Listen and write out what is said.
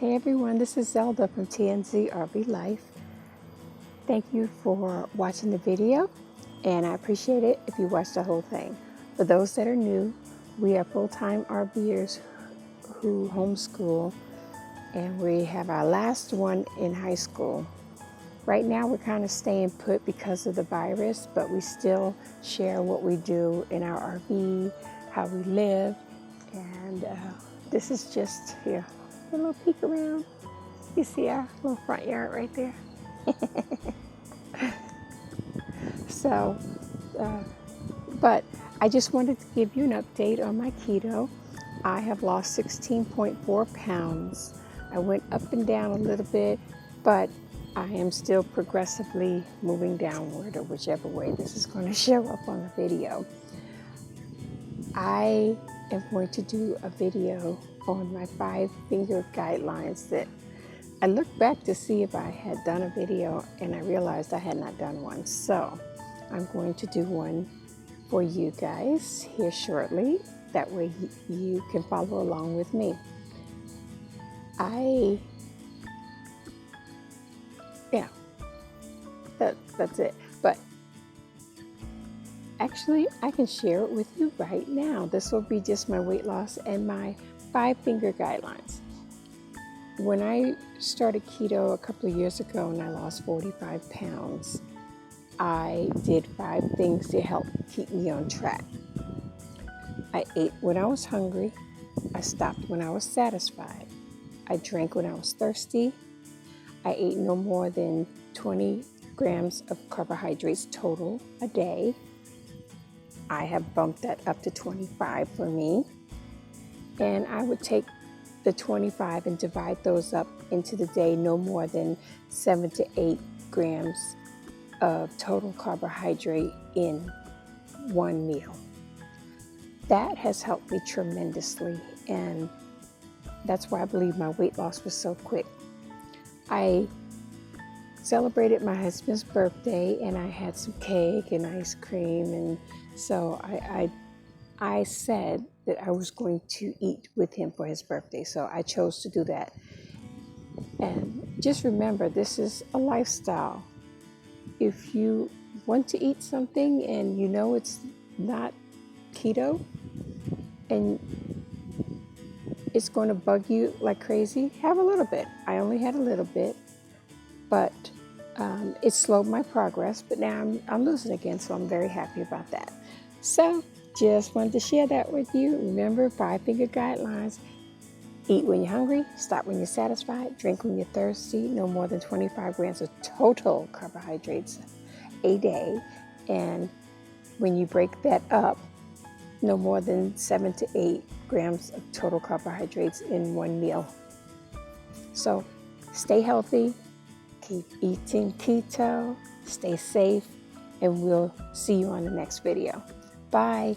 Hey everyone, this is Zelda from TandZRVLife. Thank you for watching the video, and I appreciate it if you watch the whole thing. For those that are new, we are full-time RVers who homeschool, and we have our last one in high school. Right now we're kind of staying put because of the virus, but we still share what we do in our RV, how we live, and this is just here. A little peek around. You see our little front yard right there. So, but I just wanted to give you an update on my keto. I have lost 16.4 pounds. I went up and down a little bit, but I am still progressively moving downward, or whichever way this is going to show up on the video. I am going to do a video on my 5-finger guidelines that I looked back to see if I had done a video, and I realized I had not done one. So I'm going to do one for you guys here shortly. That way you can follow along with me. That's it. But actually, I can share it with you right now. This will be just my weight loss and my 5-finger guidelines. When I started keto a couple of years ago and I lost 45 pounds, I did 5 things to help keep me on track. I ate when I was hungry. I stopped when I was satisfied. I drank when I was thirsty. I ate no more than 20 grams of carbohydrates total a day. I have bumped that up to 25 for me. And I would take the 25 and divide those up into the day, no more than 7 to 8 grams of total carbohydrate in one meal. That has helped me tremendously, and that's why I believe my weight loss was so quick. I celebrated my husband's birthday, and I had some cake and ice cream, and so I said that I was going to eat with him for his birthday, so I chose to do that. And just remember, this is a lifestyle. If you want to eat something and you know it's not keto and it's going to bug you like crazy, have a little bit. I only had a little bit, but it slowed my progress, but now I'm losing again, so I'm very happy about that. So just wanted to share that with you. Remember, 5-finger guidelines. Eat when you're hungry, stop when you're satisfied, drink when you're thirsty, no more than 25 grams of total carbohydrates a day. And when you break that up, no more than 7 to 8 grams of total carbohydrates in one meal. So stay healthy, keep eating keto, stay safe, and we'll see you on the next video. Bye.